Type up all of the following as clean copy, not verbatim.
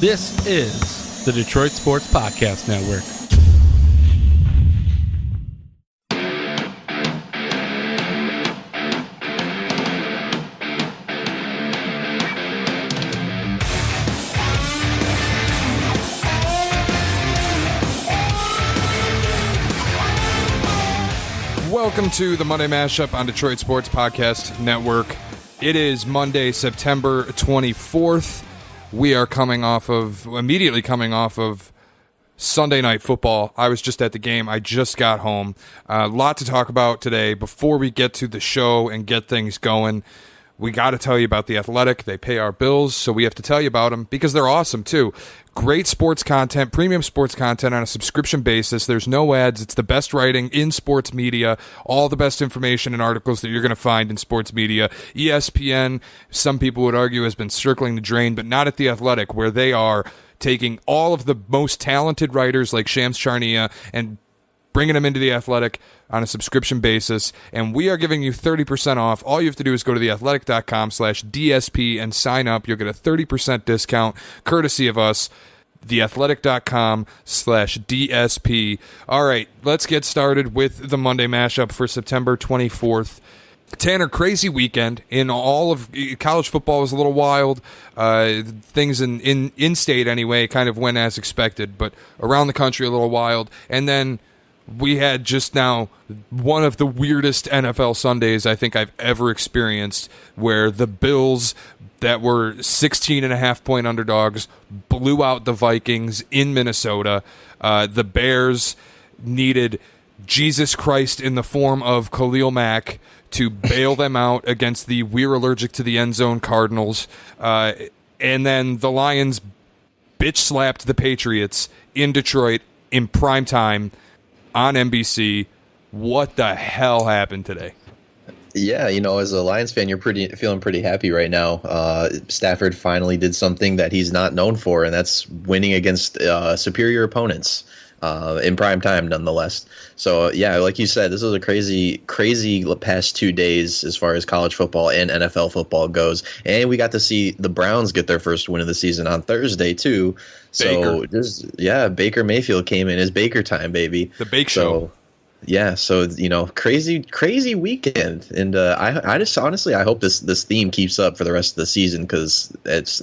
This is the Detroit Sports Podcast Network. Welcome to the Monday Mashup on Detroit Sports Podcast Network. It is Monday, September 24th. We are immediately coming off of Sunday Night Football. I was just at the game. I just got home. A lot to talk about today. Before we get to the show and get things going, we got to tell you about The Athletic. They pay our bills, so we have to tell you about them because they're awesome, too. Great sports content, premium sports content on a subscription basis. There's no ads. It's the best writing in sports media, all the best information and articles that you're going to find in sports media. ESPN, some people would argue, has been circling the drain, but not at The Athletic, where they are taking all of the most talented writers like Shams Charania and bringing them into The Athletic on a subscription basis, and we are giving you 30% off. All you have to do is go to theathletic.com/DSP and sign up. You'll get a 30% discount courtesy of us, theathletic.com/DSP. All right, let's get started with the Monday Mashup for September 24th. Tanner, crazy weekend in all of college football. Was a little wild. Things in state anyway kind of went as expected, but around the country a little wild. And then we had just now one of the weirdest NFL Sundays I think I've ever experienced, where the Bills, that were 16.5-point underdogs, blew out the Vikings in Minnesota. The Bears needed Jesus Christ in the form of Khalil Mack to bail them out against the we're allergic to the end zone Cardinals. And then the Lions bitch-slapped the Patriots in Detroit in prime time on NBC. What the hell happened today? Yeah, as a Lions fan, you're feeling pretty happy right now. Stafford finally did something that he's not known for, and that's winning against superior opponents in prime time, nonetheless. So, yeah, like you said, this was a crazy past 2 days as far as college football and NFL football goes. And we got to see the Browns get their first win of the season on Thursday, too. So, Baker Mayfield came in. It's Baker time, baby. The Bake Show. Yeah, so crazy weekend, and I just honestly I hope this theme keeps up for the rest of the season because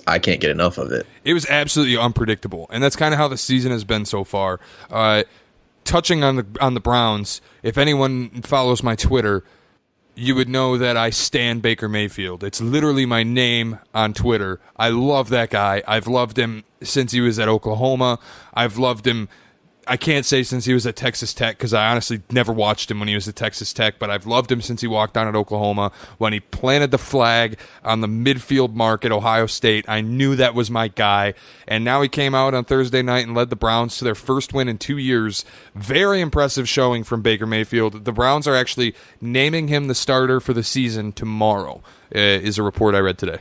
I can't get enough of it. It was absolutely unpredictable, and that's kind of how the season has been so far. Touching on the Browns, if anyone follows my Twitter, you would know that I stan Baker Mayfield. It's literally my name on Twitter. I love that guy. I've loved him since he was at Oklahoma. I've loved him. I can't say since he was at Texas Tech because I honestly never watched him when he was at Texas Tech, but I've loved him since he walked down at Oklahoma. When he planted the flag on the midfield mark at Ohio State, I knew that was my guy. And now he came out on Thursday night and led the Browns to their first win in 2 years. Very impressive showing from Baker Mayfield. The Browns are actually naming him the starter for the season tomorrow, is a report I read today.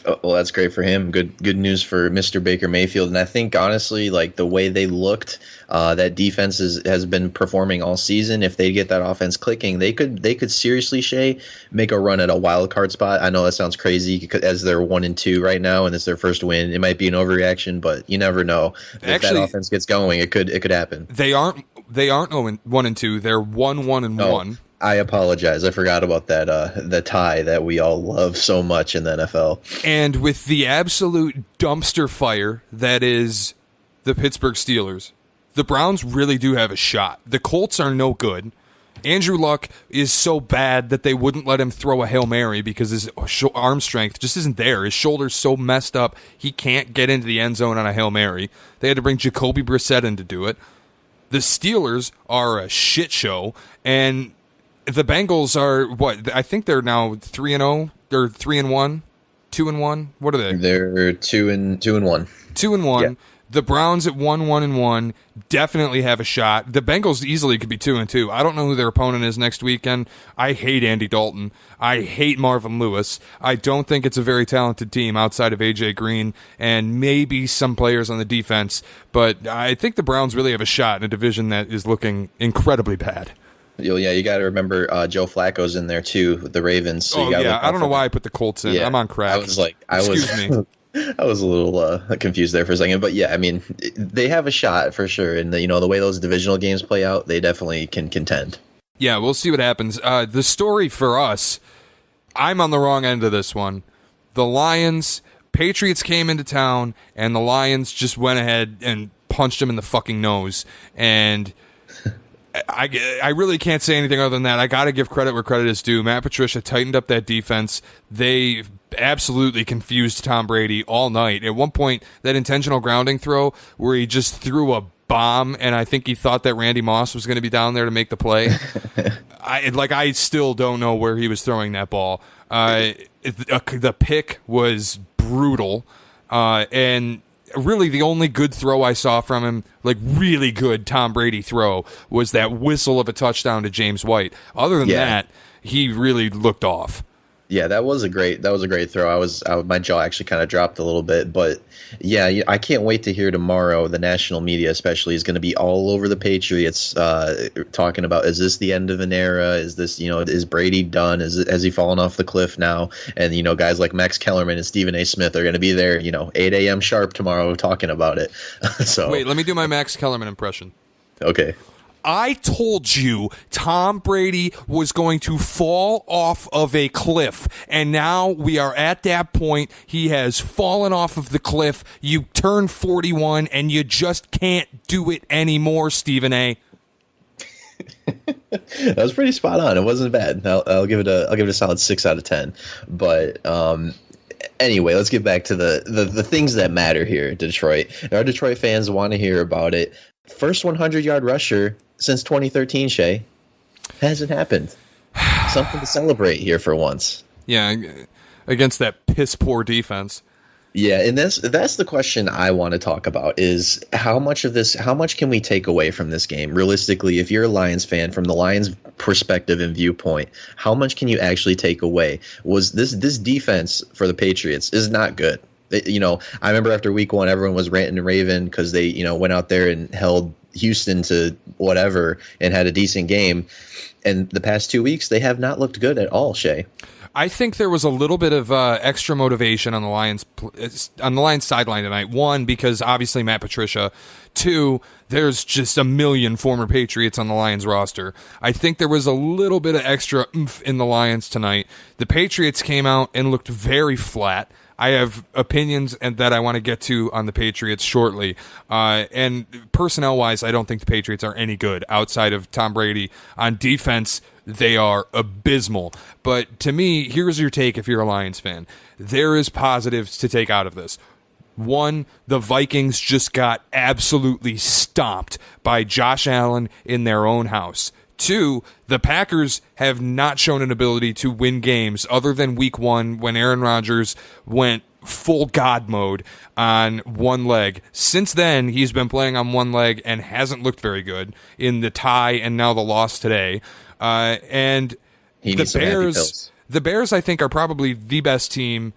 Oh, well, that's great for him. Good news for Mr. Baker Mayfield. And I think, honestly, like the way they looked, that defense has been performing all season. If they get that offense clicking, they could seriously, Shea, make a run at a wild card spot. I know that sounds crazy as they're 1-2 right now, and it's their first win. It might be an overreaction, but you never know. If that offense gets going, it could happen. They aren't 1-2. They're 1-1-1. I apologize. I forgot about that the tie that we all love so much in the NFL. And with the absolute dumpster fire that is the Pittsburgh Steelers, the Browns really do have a shot. The Colts are no good. Andrew Luck is so bad that they wouldn't let him throw a Hail Mary because his arm strength just isn't there. His shoulder's so messed up, he can't get into the end zone on a Hail Mary. They had to bring Jacoby Brissett in to do it. The Steelers are a shit show, and the Bengals are what? I think they're now 3-0. They're 3-1, 2-1. What are they? They're 2-1. 2-1. Yeah. The Browns at 1-1-1 definitely have a shot. The Bengals easily could be 2-2. I don't know who their opponent is next weekend. I hate Andy Dalton. I hate Marvin Lewis. I don't think it's a very talented team outside of AJ Green and maybe some players on the defense. But I think the Browns really have a shot in a division that is looking incredibly bad. Yeah, you got to remember Joe Flacco's in there too with the Ravens. So I don't know why I put the Colts in. Yeah, I'm on crack. Excuse me. I was a little confused there for a second, but yeah, I mean, they have a shot for sure, and the way those divisional games play out, they definitely can contend. Yeah, we'll see what happens. The story for us, I'm on the wrong end of this one. The Lions, Patriots came into town, and the Lions just went ahead and punched him in the fucking nose, and I really can't say anything other than that. I got to give credit where credit is due. Matt Patricia tightened up that defense. They absolutely confused Tom Brady all night. At one point, that intentional grounding throw where he just threw a bomb, and I think he thought that Randy Moss was going to be down there to make the play. I still don't know where he was throwing that ball. The pick was brutal, and really the only good throw I saw from him, like really good Tom Brady throw, was that whistle of a touchdown to James White. Other than that, he really looked off. Yeah, that was a great throw. My jaw actually kind of dropped a little bit, but yeah, I can't wait to hear tomorrow. The national media, especially, is going to be all over the Patriots, talking about, is this the end of an era? Is this, is Brady done? Has he fallen off the cliff now? And guys like Max Kellerman and Stephen A. Smith are going to be there, 8 a.m. sharp tomorrow talking about it. So wait, let me do my Max Kellerman impression. Okay. I told you Tom Brady was going to fall off of a cliff, and now we are at that point. He has fallen off of the cliff. You turn 41, and you just can't do it anymore, Stephen A. That was pretty spot on. It wasn't bad. I'll give it a solid 6 out of 10. But anyway, let's get back to the things that matter here, Detroit. Our Detroit fans want to hear about it. First 100-yard rusher since 2013, Shea. Hasn't happened. Something to celebrate here for once. Yeah, against that piss-poor defense. Yeah, and that's the question I want to talk about is how much can we take away from this game? Realistically, if you're a Lions fan, from the Lions' perspective and viewpoint, how much can you actually take away? Was this defense for the Patriots is not good. I remember after week 1, everyone was ranting and raving because they, went out there and held Houston to whatever and had a decent game. And the past 2 weeks, they have not looked good at all, Shea. I think there was a little bit of extra motivation on the Lions sideline tonight. One, because obviously Matt Patricia. Two, there's just a million former Patriots on the Lions roster. I think there was a little bit of extra oomph in the Lions tonight. The Patriots came out and looked very flat. I have opinions that I want to get to on the Patriots shortly. And personnel-wise, I don't think the Patriots are any good outside of Tom Brady. On defense, they are abysmal. But to me, here's your take if you're a Lions fan. There is positives to take out of this. One, the Vikings just got absolutely stomped by Josh Allen in their own house. Two, the Packers have not shown an ability to win games other than week 1 when Aaron Rodgers went full God mode on one leg. Since then, he's been playing on one leg and hasn't looked very good in the tie and now the loss today. And the Bears, I think, are probably the best team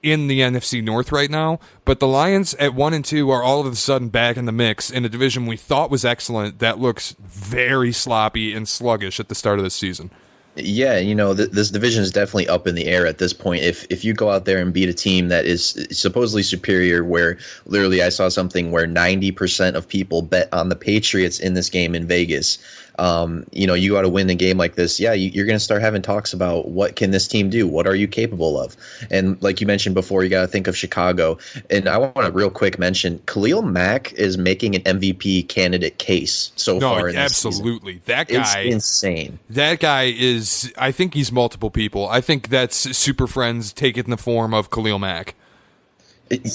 in the NFC North right now, but the Lions at 1 and 2 are all of a sudden back in the mix in a division we thought was excellent that looks very sloppy and sluggish at the start of the season. Yeah, this division is definitely up in the air at this point. If you go out there and beat a team that is supposedly superior, where literally I saw something where 90% of people bet on the Patriots in this game in Vegas. You got to win a game like this. Yeah, you're going to start having talks about what can this team do? What are you capable of? And like you mentioned before, you got to think of Chicago. And I want to real quick mention Khalil Mack is making an MVP candidate case so far in this absolutely. Season. That guy is insane. That guy is, I think he's multiple people. I think that's Super Friends taken the form of Khalil Mack.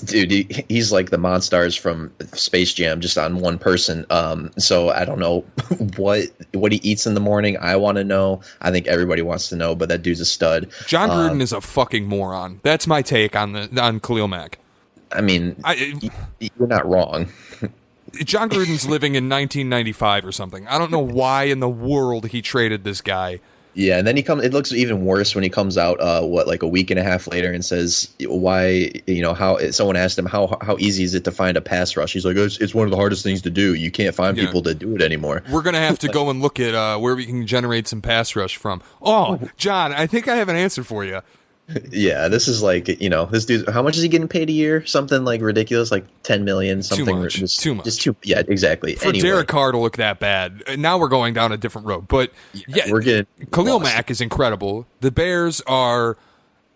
Dude, he's like the Monstars from Space Jam, just on one person. So I don't know what he eats in the morning. I want to know. I think everybody wants to know, but that dude's a stud. John Gruden is a fucking moron. That's my take on Khalil Mack. I mean, you're not wrong. John Gruden's living in 1995 or something. I don't know why in the world he traded this guy. Yeah, and then it looks even worse when he comes out, like a week and a half later and says why, how someone asked him how easy is it to find a pass rush. He's like, it's one of the hardest things to do. You can't find people to do it anymore. We're going to have to go and look at where we can generate some pass rush from. Oh, John, I think I have an answer for you. Yeah, this is like, this dude, how much is he getting paid a year? Something like ridiculous, like 10 million, something. Too much. Too much. Yeah, exactly. For Derek Carr to look that bad. Now we're going down a different road. But yeah, we're getting Khalil lost. Mack is incredible. The Bears are,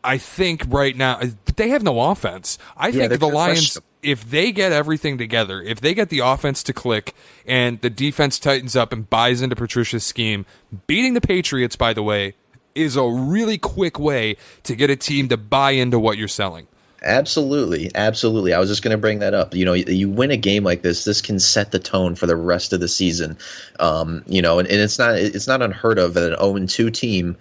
I think right now, they have no offense. I think the Lions, if they get everything together, if they get the offense to click and the defense tightens up and buys into Patricia's scheme, beating the Patriots, by the way, is a really quick way to get a team to buy into what you're selling. Absolutely. Absolutely. I was just going to bring that up. You win a game like this can set the tone for the rest of the season. And it's not unheard of that an 0-2 team,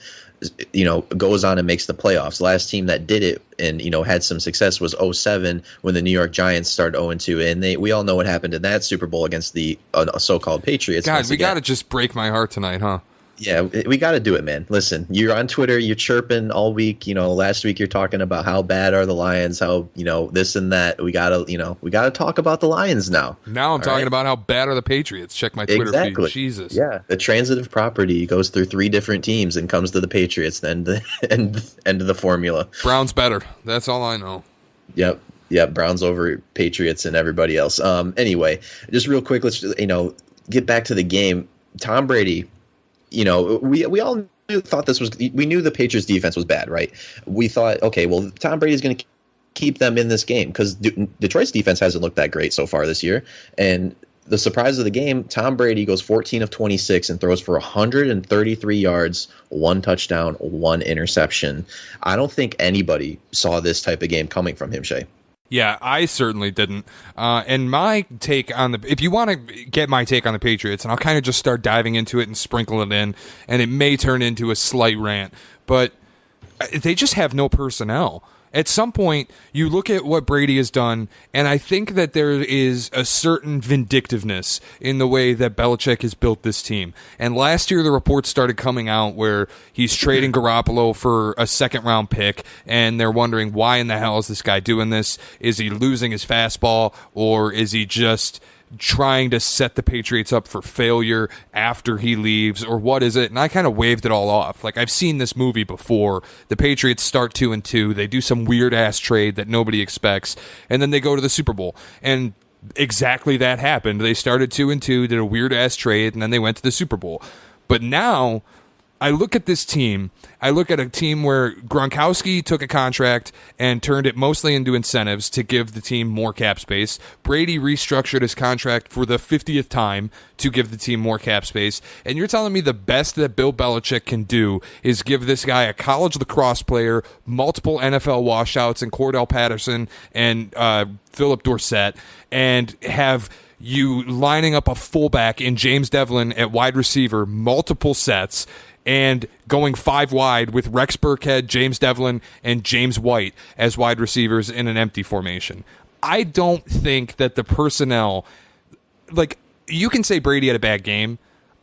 goes on and makes the playoffs. The last team that did it and, had some success was 2007 when the New York Giants started 0-2. And we all know what happened in that Super Bowl against the so-called Patriots. God, we got to just break my heart tonight, huh? Yeah, we got to do it, man. Listen, you're on Twitter, you're chirping all week. Last week you're talking about how bad are the Lions, how this and that. We gotta talk about the Lions now. Now I'm talking about how bad are the Patriots. Check my Twitter feed. Jesus. Yeah, the transitive property goes through 3 different teams and comes to the Patriots. Then the end of the formula. Browns better. That's all I know. Yep. Yeah, Browns over Patriots and everybody else. Anyway, just real quick, let's get back to the game. Tom Brady. We all thought we knew the Patriots defense was bad, right? We thought, okay, well, Tom Brady's going to keep them in this game because Detroit's defense hasn't looked that great so far this year. And the surprise of the game, Tom Brady goes 14 of 26 and throws for 133 yards, 1 touchdown, 1 interception. I don't think anybody saw this type of game coming from him, Shea. Yeah, I certainly didn't. And my take on if you want to get my take on the Patriots, and I'll kind of just start diving into it and sprinkle it in, and it may turn into a slight rant, but they just have no personnel. At some point, you look at what Brady has done, and I think that there is a certain vindictiveness in the way that Belichick has built this team. And last year, the reports started coming out where he's trading Garoppolo for a second-round pick, and they're wondering, why in the hell is this guy doing this? Is he losing his fastball, or is he just trying to set the Patriots up for failure after he leaves, or what is it? And I kind of waved it all off. Like, I've seen this movie before. The Patriots start 2-2. They do some weird ass trade that nobody expects, and then they go to the Super Bowl. And exactly that happened. They started 2-2, did a weird ass trade, and then they went to the Super Bowl. But now I look at this team. I look at a team where Gronkowski took a contract and turned it mostly into incentives to give the team more cap space. Brady restructured his contract for the 50th time to give the team more cap space. And you're telling me the best that Bill Belichick can do is give this guy a college lacrosse player, multiple NFL washouts, and Cordell Patterson and Philip Dorsett, and have you lining up a fullback in James Devlin at wide receiver, multiple sets, and going 5 wide with Rex Burkhead, James Devlin, and James White as wide receivers in an empty formation. I don't think that the personnel, like, you can say Brady had a bad game.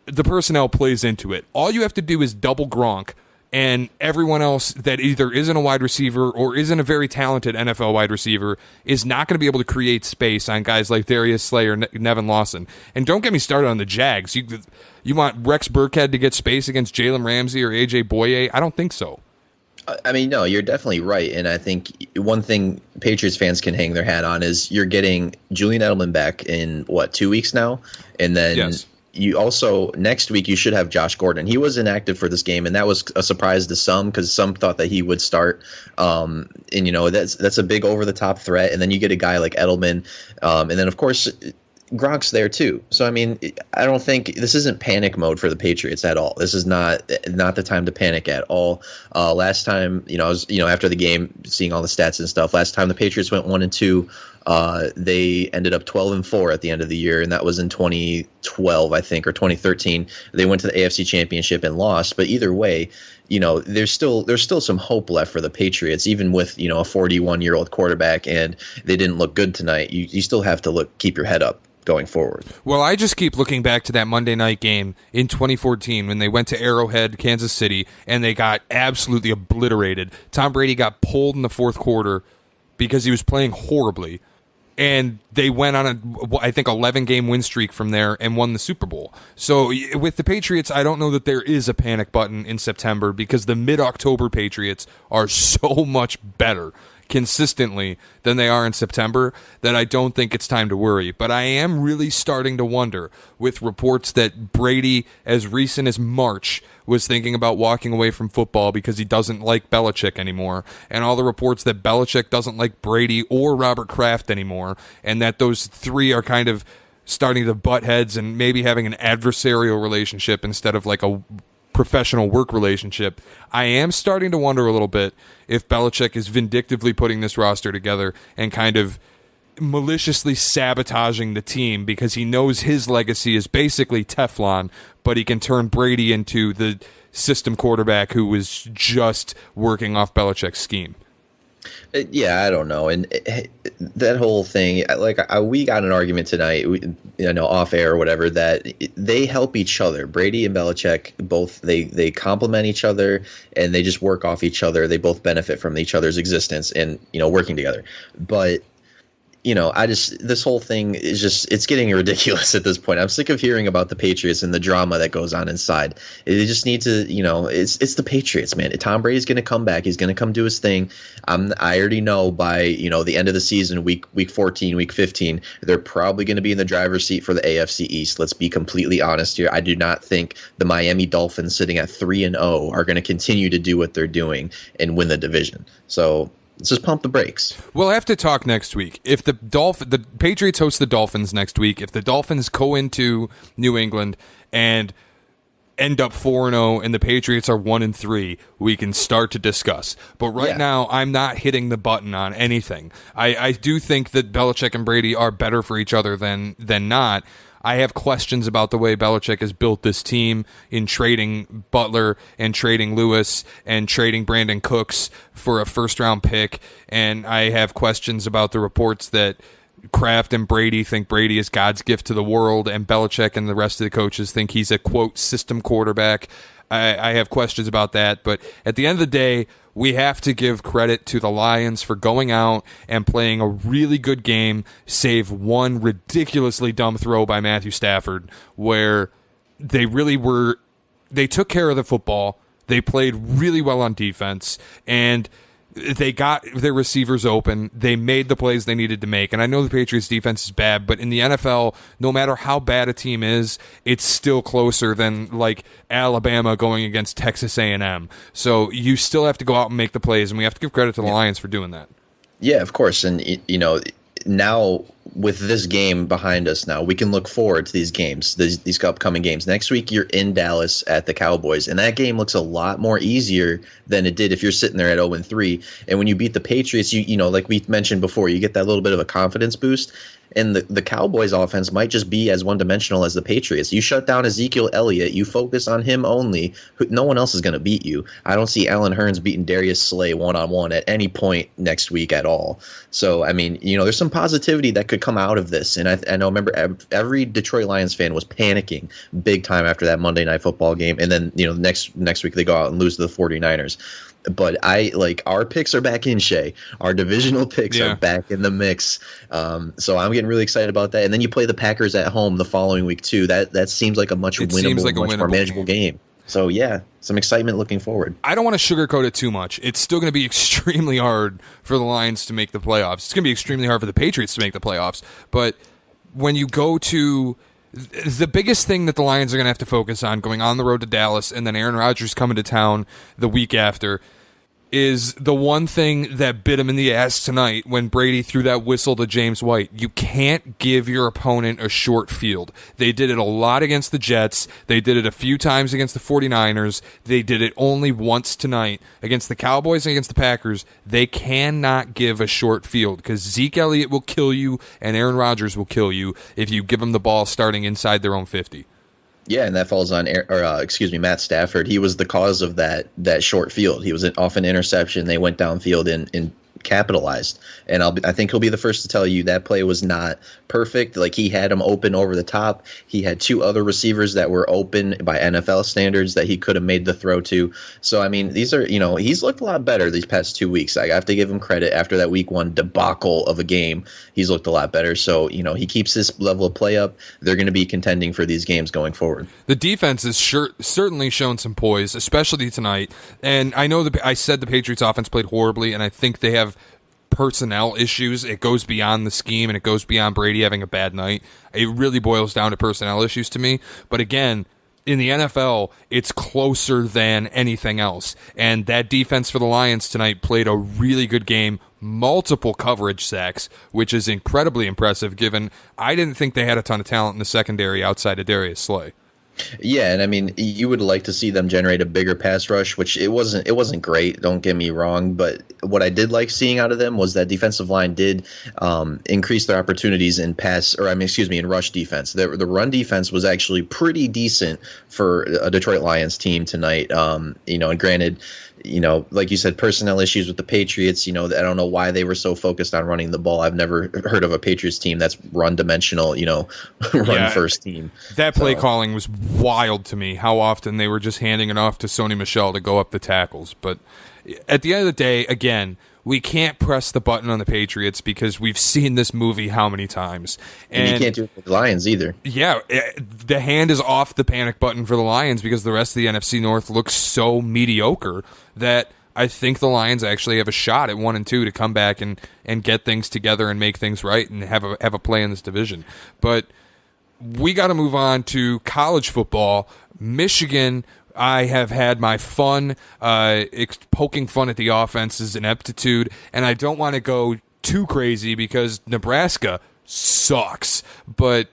The personnel plays into it. All you have to do is double Gronk, and everyone else that either isn't a wide receiver or isn't a very talented NFL wide receiver is not going to be able to create space on guys like Darius Slay or Nevin Lawson. And don't get me started on the Jags. You want Rex Burkhead to get space against Jalen Ramsey or A.J. Boye? I don't think so. I mean, no, you're definitely right. And I think one thing Patriots fans can hang their hat on is you're getting Julian Edelman back in, 2 weeks now? And then yes. You also, next week, you should have Josh Gordon. He was inactive for this game, and that was a surprise to some because some thought that he would start. And, that's a big over-the-top threat. And then you get a guy like Edelman. And then, of course, Gronk's there too. So, I mean, I don't think this isn't panic mode for the Patriots at all. This is not the time to panic at all. Last time, I was, after the game, seeing all the stats and stuff, last time the Patriots went 1-2, they ended up 12-4 at the end of the year. And that was in 2012, I think, or 2013. They went to the AFC Championship and lost. But either way, there's still some hope left for the Patriots, even with, a 41-year-old quarterback, and they didn't look good tonight. You still have to keep your head up going forward. Well, I just keep looking back to that Monday night game in 2014 when they went to Arrowhead, Kansas City, and they got absolutely obliterated. Tom Brady got pulled in the fourth quarter because he was playing horribly. And they went on I think, 11-game win streak from there and won the Super Bowl. So with the Patriots, I don't know that there is a panic button in September because the mid-October Patriots are so much better consistently than they are in September that I don't think it's time to worry. But I am really starting to wonder, with reports that Brady, as recent as March, was thinking about walking away from football because he doesn't like Belichick anymore, and all the reports that Belichick doesn't like Brady or Robert Kraft anymore, and that those three are kind of starting to butt heads and maybe having an adversarial relationship instead of like a professional work relationship. I am starting to wonder a little bit if Belichick is vindictively putting this roster together and kind of maliciously sabotaging the team because he knows his legacy is basically Teflon, but he can turn Brady into the system quarterback who was just working off Belichick's scheme. Yeah, I don't know. And that whole thing, we got an argument tonight, off air or whatever, that they help each other. Brady and Belichick both, they complement each other and they just work off each other. They both benefit from each other's existence and, working together. But this whole thing is just, it's getting ridiculous at this point. I'm sick of hearing about the Patriots and the drama that goes on inside. They just need to, it's the Patriots, man. Tom Brady's going to come back. He's going to come do his thing. I already know by, the end of the season, week 14, week 15, they're probably going to be in the driver's seat for the AFC East. Let's be completely honest here. I do not think the Miami Dolphins sitting at 3-0 are going to continue to do what they're doing and win the division. So let's just pump the brakes. We'll have to talk next week. If the Patriots host the Dolphins next week, if the Dolphins go into New England and end up 4-0 and the Patriots are 1-3, we can start to discuss. But right now, I'm not hitting the button on anything. I do think that Belichick and Brady are better for each other than not. I have questions about the way Belichick has built this team in trading Butler and trading Lewis and trading Brandon Cooks for a first-round pick. And I have questions about the reports that Kraft and Brady think Brady is God's gift to the world, and Belichick and the rest of the coaches think he's a, quote, system quarterback. I have questions about that. But at the end of the day, we have to give credit to the Lions for going out and playing a really good game, save one ridiculously dumb throw by Matthew Stafford, where they took care of the football. They played really well on defense, and they got their receivers open. They made the plays they needed to make. And I know the Patriots defense is bad, but in the NFL, no matter how bad a team is, it's still closer than like Alabama going against Texas A&M. So you still have to go out and make the plays, and we have to give credit to the Lions for doing that. Yeah, of course. And, now with this game behind us now, we can look forward to these games, these upcoming games. Next week, you're in Dallas at the Cowboys, and that game looks a lot more easier than it did if you're sitting there at 0-3. And when you beat the Patriots, you like we mentioned before, you get that little bit of a confidence boost. And the Cowboys offense might just be as one-dimensional as the Patriots. You shut down Ezekiel Elliott. You focus on him only. No one else is going to beat you. I don't see Allen Hurns beating Darius Slay one-on-one at any point next week at all. So, I mean, there's some positivity that could come out of this. And I know, remember, every Detroit Lions fan was panicking big time after that Monday Night Football game. And then, next week they go out and lose to the 49ers. But our picks are back in, Shea. Our divisional picks are back in the mix. So I'm getting really excited about that. And then you play the Packers at home the following week too. That seems like a much more manageable game. So yeah, some excitement looking forward. I don't want to sugarcoat it too much. It's still going to be extremely hard for the Lions to make the playoffs. It's going to be extremely hard for the Patriots to make the playoffs. But when you go to the biggest thing that the Lions are going to have to focus on going on the road to Dallas and then Aaron Rodgers coming to town the week after is the one thing that bit him in the ass tonight when Brady threw that whistle to James White. You can't give your opponent a short field. They did it a lot against the Jets. They did it a few times against the 49ers. They did it only once tonight against the Cowboys and against the Packers. They cannot give a short field because Zeke Elliott will kill you and Aaron Rodgers will kill you if you give them the ball starting inside their own 50. Yeah, and that falls on Matt Stafford. He was the cause of that short field. He was off an interception. They went downfield and capitalized. And I think he'll be the first to tell you that play was not perfect. Like, he had him open over the top. He had two other receivers that were open by NFL standards that he could have made the throw to. So, I mean, these are, he's looked a lot better these past 2 weeks. I have to give him credit. After that week 1 debacle of a game, he's looked a lot better. So, he keeps his level of play up. They're going to be contending for these games going forward. The defense has certainly shown some poise, especially tonight. And I know I said the Patriots offense played horribly, and I think they have personnel issues. It goes beyond the scheme, and it goes beyond Brady having a bad night. It really boils down to personnel issues to me. But again, in the NFL, it's closer than anything else. And that defense for the Lions tonight played a really good game, multiple coverage sacks, which is incredibly impressive given I didn't think they had a ton of talent in the secondary outside of Darius Slay. Yeah, and I mean, you would like to see them generate a bigger pass rush, which it wasn't great, don't get me wrong, but what I did like seeing out of them was that defensive line did increase their opportunities in in rush defense. The run defense was actually pretty decent for a Detroit Lions team tonight. And granted, like you said, personnel issues with the Patriots. I don't know why they were so focused on running the ball. I've never heard of a Patriots team that's run dimensional, run first team. That play calling was wild to me, how often they were just handing it off to Sony Michel to go up the tackles. But at the end of the day, again, we can't press the button on the Patriots because we've seen this movie how many times. And you can't do it with the Lions either. Yeah, the hand is off the panic button for the Lions because the rest of the NFC North looks so mediocre that I think the Lions actually have a shot at 1 and 2 to come back and get things together and make things right and have a play in this division. But we got to move on to college football. Michigan, I have had my fun poking fun at the offense's ineptitude, and I don't want to go too crazy because Nebraska sucks. But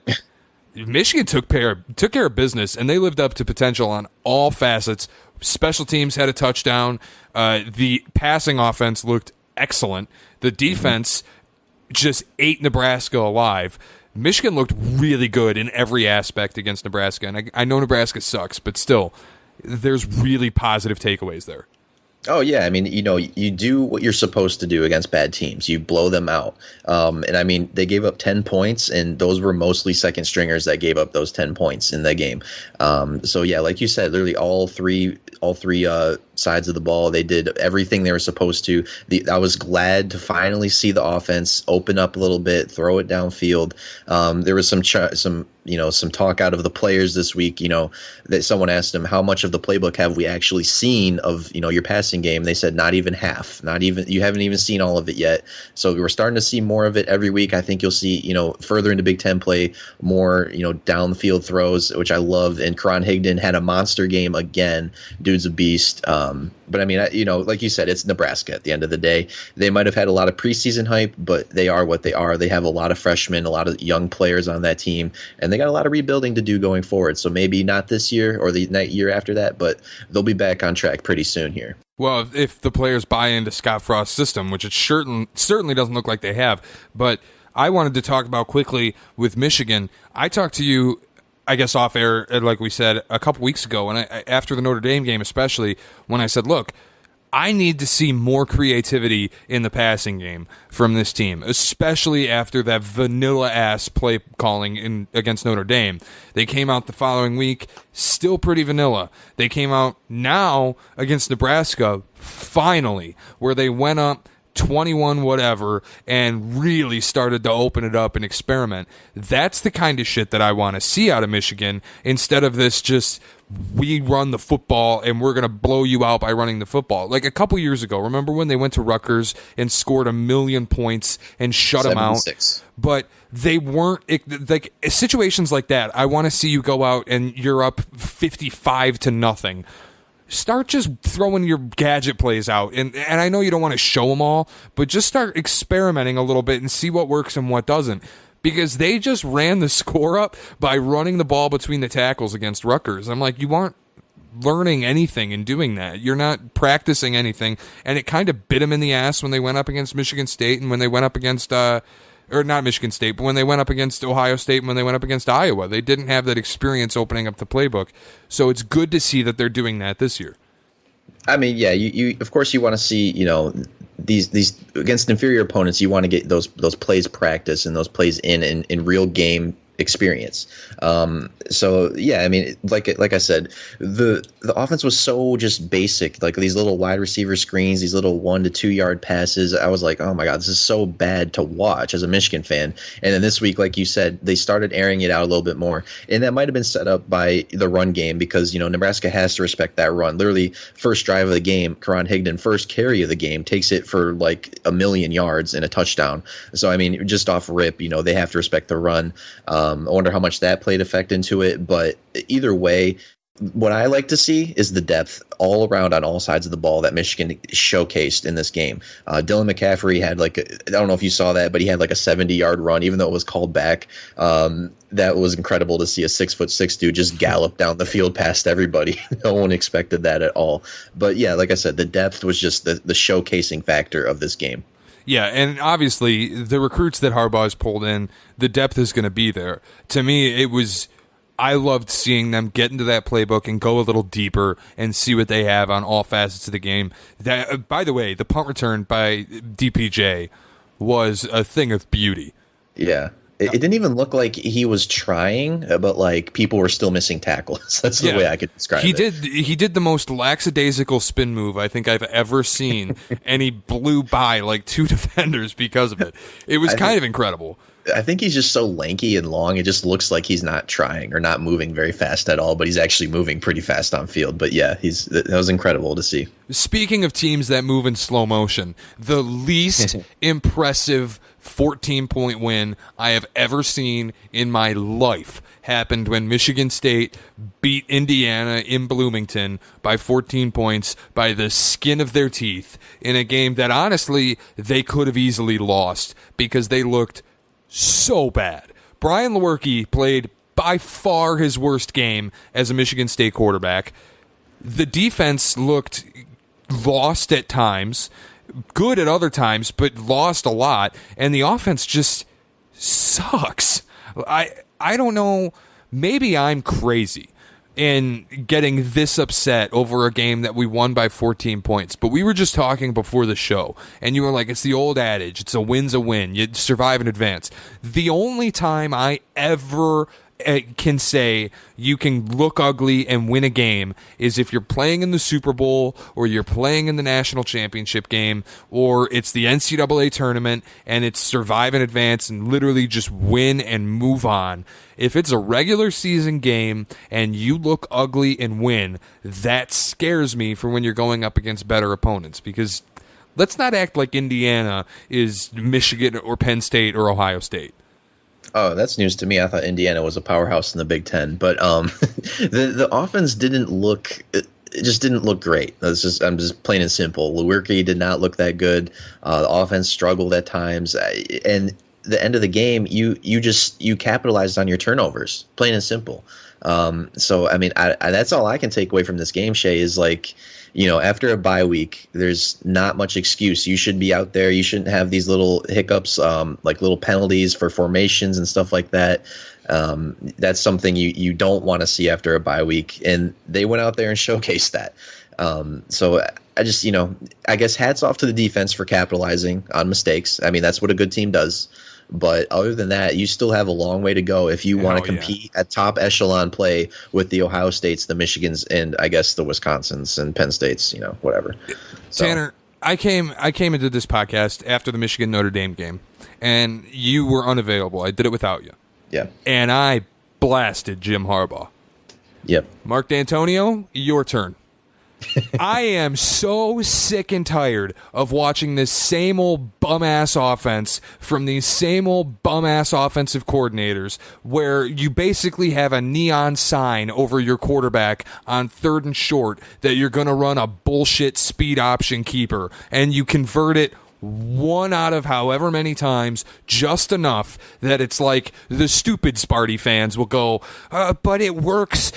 Michigan took care of business, and they lived up to potential on all facets. Special teams had a touchdown. The passing offense looked excellent. The defense just ate Nebraska alive. Michigan looked really good in every aspect against Nebraska, and I know Nebraska sucks, but still, there's really positive takeaways there. Oh, yeah. I mean, you do what you're supposed to do against bad teams. You blow them out. And I mean, they gave up 10 points, and those were mostly second stringers that gave up those 10 points in that game. So, yeah, like you said, literally all three sides of the ball, they did everything they were supposed to. I was glad to finally see the offense open up a little bit, throw it downfield. There was some talk out of the players this week, that someone asked them, how much of the playbook have we actually seen of, your passing game? They said not even half, you haven't even seen all of it yet. So we're starting to see more of it every week. I think you'll see, further into Big Ten play, more, downfield throws, which I love. And Karan Higdon had a monster game again. Dude's a beast. But I mean, like you said, it's Nebraska at the end of the day. They might have had a lot of preseason hype, but they are what they are. They have a lot of freshmen, a lot of young players on that team, and they got a lot of rebuilding to do going forward. So maybe not this year or the year after that, but they'll be back on track pretty soon here. Well, if the players buy into Scott Frost's system, which it certainly doesn't look like they have. But I wanted to talk about quickly with Michigan. I talked to you, I guess, off air, like we said, a couple weeks ago, and after the Notre Dame game especially, when I said, look, I need to see more creativity in the passing game from this team, especially after that vanilla-ass play calling against Notre Dame. They came out the following week, still pretty vanilla. They came out now against Nebraska, finally, where they went up 21 whatever and really started to open it up and experiment. That's the kind of shit that I want to see out of Michigan, instead of this just, we run the football and we're going to blow you out by running the football. Like a couple years ago, remember when they went to Rutgers and scored 1 million points and shut them out? But they weren't, like situations like that, I want to see you go out and you're up 55-0. Start just throwing your gadget plays out. And I know you don't want to show them all, but just start experimenting a little bit and see what works and what doesn't. Because they just ran the score up by running the ball between the tackles against Rutgers. I'm like, you aren't learning anything in doing that. You're not practicing anything. And it kind of bit them in the ass when they went up against Michigan State and when they went up against or not Michigan State, but when they went up against Ohio State and when they went up against Iowa. They didn't have that experience opening up the playbook. So it's good to see that they're doing that this year. I mean, yeah, you of course you want to see, these against inferior opponents, you want to get those plays practice and those plays in real game experience. So yeah, I mean, like I said, the offense was so just basic, like these little wide receiver screens, these little 1 to 2 yard passes. I was like, oh my God, this is so bad to watch as a Michigan fan. And then this week, like you said, they started airing it out a little bit more, and that might have been set up by the run game because Nebraska has to respect that run. Literally, first drive of the game, Karan Higdon, first carry of the game, takes it for like 1,000,000 yards and a touchdown. So I mean, just off rip, they have to respect the run. I wonder how much that played effect into it, but either way, what I like to see is the depth all around on all sides of the ball that Michigan showcased in this game. Dylan McCaffrey had I don't know if you saw that, but he had like a 70-yard run, even though it was called back. That was incredible to see a 6'6" dude just gallop down the field past everybody. No one expected that at all. But yeah, like I said, the depth was just the showcasing factor of this game. Yeah, and obviously the recruits that Harbaugh has pulled in, the depth is going to be there. To me, I loved seeing them get into that playbook and go a little deeper and see what they have on all facets of the game. That, by the way, the punt return by DPJ was a thing of beauty. Yeah. It didn't even look like he was trying, but like people were still missing tackles. That's the way I could describe it. He did the most lackadaisical spin move I think I've ever seen, and he blew by like 2 defenders because of it. It was kind of incredible. I think he's just so lanky and long. It just looks like he's not trying or not moving very fast at all, but he's actually moving pretty fast on field. But yeah, that was incredible to see. Speaking of teams that move in slow motion, the least impressive 14-point win I have ever seen in my life happened when Michigan State beat Indiana in Bloomington by 14 points by the skin of their teeth in a game that honestly they could have easily lost because they looked so bad. Brian Lewerke played by far his worst game as a Michigan State quarterback. The defense looked lost at times, good at other times, but lost a lot, and the offense just sucks. I don't know, maybe I'm crazy in getting this upset over a game that we won by 14 points. But we were just talking before the show, and you were like, it's the old adage, it's a win's a win. You survive in advance. The only time I ever can say you can look ugly and win a game is if you're playing in the Super Bowl or you're playing in the national championship game or it's the NCAA tournament and it's survive in advance and literally just win and move on. If it's a regular season game and you look ugly and win, that scares me for when you're going up against better opponents, because let's not act like Indiana is Michigan or Penn State or Ohio State. Oh, that's news to me. I thought Indiana was a powerhouse in the Big Ten, but the offense didn't look. It just didn't look great. I'm just plain and simple. Lewerke did not look that good. The offense struggled at times, and the end of the game, you capitalized on your turnovers. Plain and simple. So I mean, that's all I can take away from this game, Shea, is like, after a bye week, there's not much excuse. You should be out there. You shouldn't have these little hiccups, like little penalties for formations and stuff like that. That's something you don't want to see after a bye week. And they went out there and showcased that. So I just, I guess hats off to the defense for capitalizing on mistakes. I mean, that's what a good team does. But other than that, you still have a long way to go if you want to compete at top echelon play with the Ohio States, the Michigans, and I guess the Wisconsins and Penn States, whatever. So. Tanner, I came into this podcast after the Michigan Notre Dame game, and you were unavailable. I did it without you. Yeah. And I blasted Jim Harbaugh. Yep. Mark D'Antonio, your turn. I am so sick and tired of watching this same old bum-ass offense from these same old bum-ass offensive coordinators where you basically have a neon sign over your quarterback on 3rd and short that you're going to run a bullshit speed option keeper, and you convert it 1 out of however many times, just enough that it's like the stupid Sparty fans will go, but it works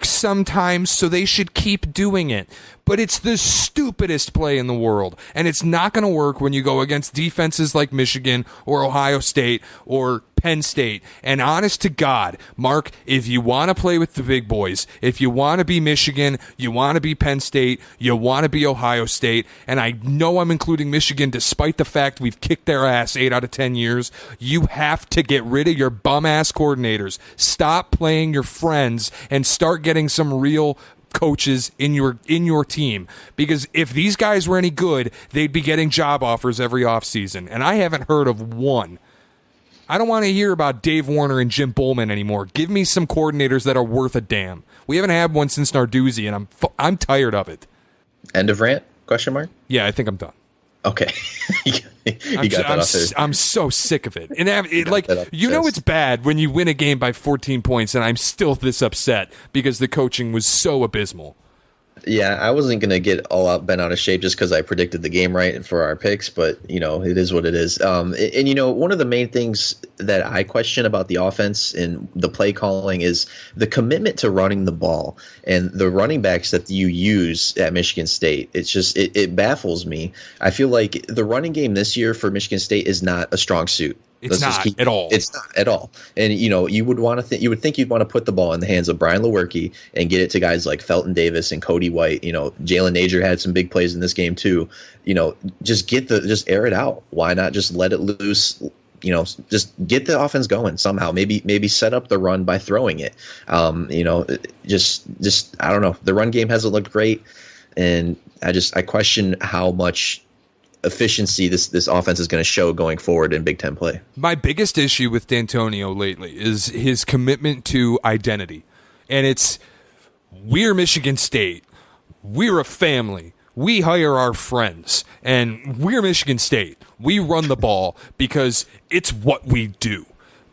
sometimes, so they should keep doing it. but it's the stupidest play in the world. And it's not going to work when you go against defenses like Michigan or Ohio State or Penn State. And honest to God, Mark, if you want to play with the big boys, if you want to be Michigan, you want to be Penn State, you want to be Ohio State, and I know I'm including Michigan despite the fact we've kicked their ass 8 out of 10 years, you have to get rid of your bum-ass coordinators. Stop playing your friends and start getting some real coaches in your team, because if these guys were any good, they'd be getting job offers every offseason, and I haven't heard of one. I don't want to hear about Dave Warner and Jim Bowman anymore. Give me some coordinators that are worth a damn. We haven't had one since Narduzzi, and I'm tired of it. End of rant? Question mark? Yeah, I think I'm done. Okay. I'm so sick of it. And it's bad when you win a game by 14 points, and I'm still this upset because the coaching was so abysmal. Yeah, I wasn't going to get all out bent out of shape just because I predicted the game right for our picks, but, it is what it is. One of the main things that I question about the offense and the play calling is the commitment to running the ball and the running backs that you use at Michigan State. It's just it baffles me. I feel like the running game this year for Michigan State is not a strong suit. It's not at all. It's not at all. And you would think you'd want to put the ball in the hands of Brian Lewerke and get it to guys like Felton Davis and Cody White. Jalen Nager had some big plays in this game too. Just air it out. Why not just let it loose? Just get the offense going somehow. Maybe set up the run by throwing it. Just I don't know. The run game hasn't looked great, and I question how much efficiency this offense is going to show going forward in Big Ten play. My biggest issue with D'Antonio lately is his commitment to identity. And it's, we're Michigan State. We're a family. We hire our friends. And we're Michigan State. We run the ball because it's what we do.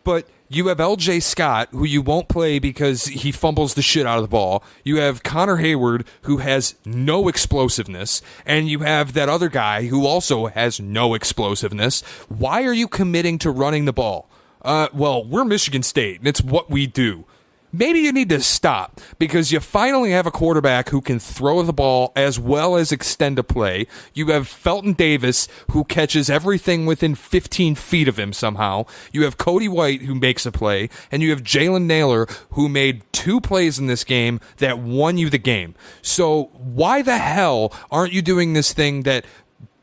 But you have L.J. Scott, who you won't play because he fumbles the shit out of the ball. You have Connor Hayward, who has no explosiveness. And you have that other guy who also has no explosiveness. Why are you committing to running the ball? Well, we're Michigan State, and it's what we do. Maybe you need to stop, because you finally have a quarterback who can throw the ball as well as extend a play. You have Felton Davis, who catches everything within 15 feet of him somehow. You have Cody White, who makes a play. And you have Jalen Naylor, who made 2 plays in this game that won you the game. So why the hell aren't you doing this thing that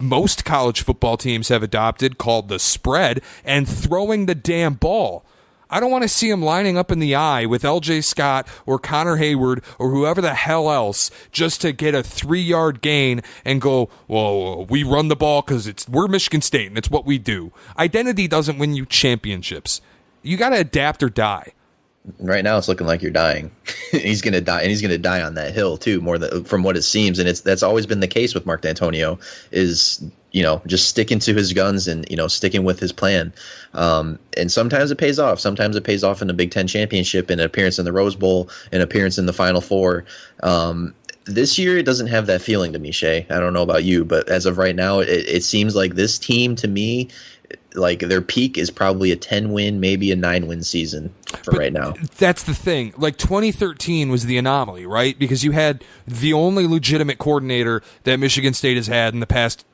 most college football teams have adopted, called the spread, and throwing the damn ball? I don't want to see him lining up in the eye with L.J. Scott or Connor Hayward or whoever the hell else just to get a 3-yard gain and go, well, we run the ball because we're Michigan State and it's what we do. Identity doesn't win you championships. You got to adapt or die. Right now, it's looking like you're dying. He's going to die, and he's going to die on that hill too, from what it seems. And that's always been the case with Mark D'Antonio, is just sticking to his guns and sticking with his plan. And sometimes it pays off. Sometimes it pays off in the Big Ten championship, an appearance in the Rose Bowl, an appearance in the Final Four. This year, it doesn't have that feeling to me, Shea. I don't know about you, but as of right now, it seems like this team, to me, like their peak is probably a 10-win, maybe a 9-win season right now. That's the thing. Like 2013 was the anomaly, right? Because you had the only legitimate coordinator that Michigan State has had in the past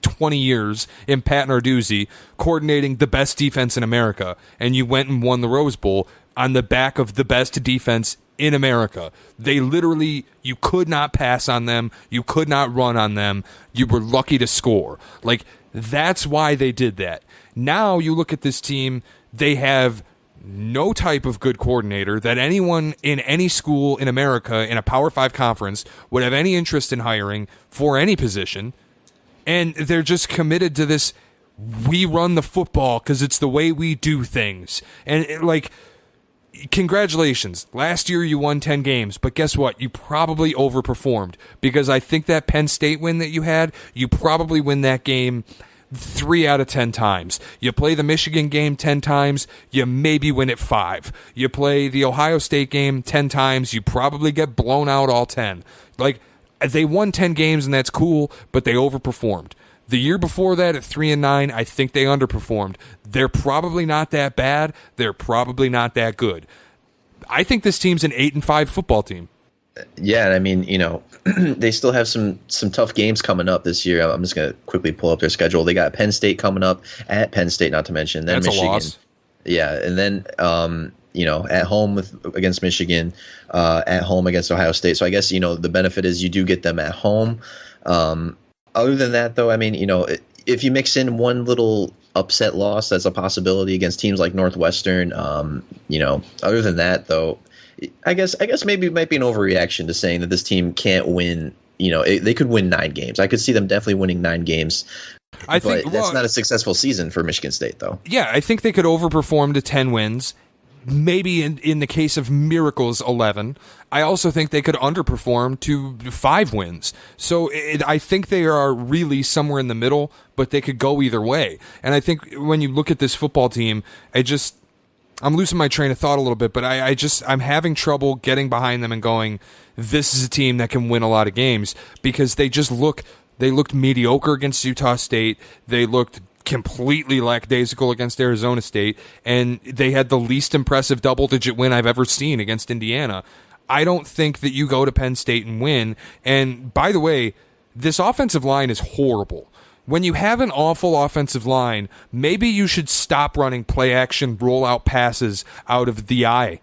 20 years in Pat Narduzzi, coordinating the best defense in America, and you went and won the Rose Bowl on the back of the best defense in America. They literally, you could not pass on them, you could not run on them, you were lucky to score. Like, that's why they did that. Now you look at this team, they have no type of good coordinator that anyone in any school in America in a Power 5 conference would have any interest in hiring for any position. And they're just committed to this, we run the football because it's the way we do things. And congratulations. Last year you won 10 games, but guess what? You probably overperformed, because I think that Penn State win that you had, you probably win that game 3 out of 10 times. You play the Michigan game 10 times, you maybe win it 5. You play the Ohio State game 10 times, you probably get blown out all 10. Like, they won 10 games, and that's cool, but they overperformed. The year before that, at 3-9, I think they underperformed. They're probably not that bad. They're probably not that good. I think this team's an 8-5 football team. Yeah, and I mean, they still have some tough games coming up this year. I'm just going to quickly pull up their schedule. They got Penn State coming up, at Penn State, not to mention. Then That's Michigan. a loss. Yeah, and then at home against Michigan, at home against Ohio State. So I guess the benefit is you do get them at home. Other than that, though, I mean, if you mix in one little upset loss, that's a possibility against teams like Northwestern. Other than that, though, I guess maybe it might be an overreaction to saying that this team can't win. They could win 9 games. I could see them definitely winning 9 games. But that's not a successful season for Michigan State, though. Yeah, I think they could overperform to 10 wins. Maybe in the case of miracles, 11. I also think they could underperform to 5 wins. So I think they are really somewhere in the middle, but they could go either way. And I think when you look at this football team, I'm losing my train of thought a little bit, but I'm having trouble getting behind them and going, this is a team that can win a lot of games, because they looked mediocre against Utah State. They looked completely lackadaisical against Arizona State, and they had the least impressive double-digit win I've ever seen against Indiana. I don't think that you go to Penn State and win. And by the way, this offensive line is horrible. When you have an awful offensive line, maybe you should stop running play-action rollout passes out of the eye.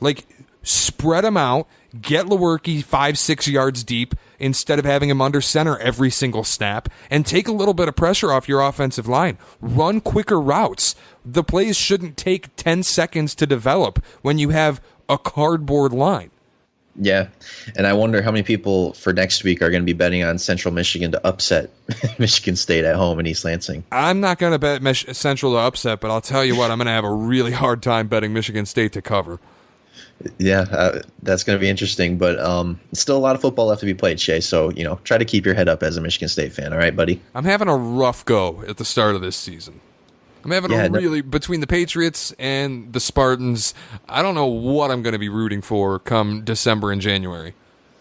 Like, spread them out, get Lewerke 5-6 yards deep instead of having him under center every single snap, and take a little bit of pressure off your offensive line. Run quicker routes. The plays shouldn't take 10 seconds to develop when you have a cardboard line. Yeah, and I wonder how many people for next week are going to be betting on Central Michigan to upset Michigan State at home in East Lansing. I'm not going to bet Central to upset, but I'll tell you what, I'm going to have a really hard time betting Michigan State to cover. Yeah, that's going to be interesting, but still a lot of football left to be played, Shea, so try to keep your head up as a Michigan State fan, all right, buddy? I'm having a rough go at the start of this season. I'm having between the Patriots and the Spartans, I don't know what I'm going to be rooting for come December and January.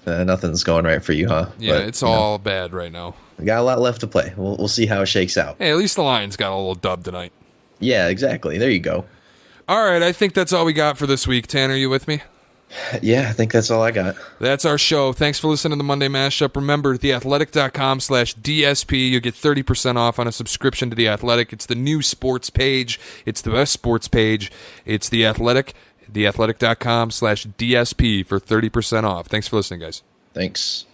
Nothing's going right for you, huh? Yeah, it's all bad right now. We got a lot left to play. We'll see how it shakes out. Hey, at least the Lions got a little dub tonight. Yeah, exactly. There you go. All right, I think that's all we got for this week. Tanner, you with me? Yeah, I think that's all I got. That's our show. Thanks for listening to the Monday Mashup. Remember, theathletic.com/DSP. You'll get 30% off on a subscription to The Athletic. It's the new sports page. It's the best sports page. It's The Athletic. Theathletic.com/DSP for 30% off. Thanks for listening, guys. Thanks.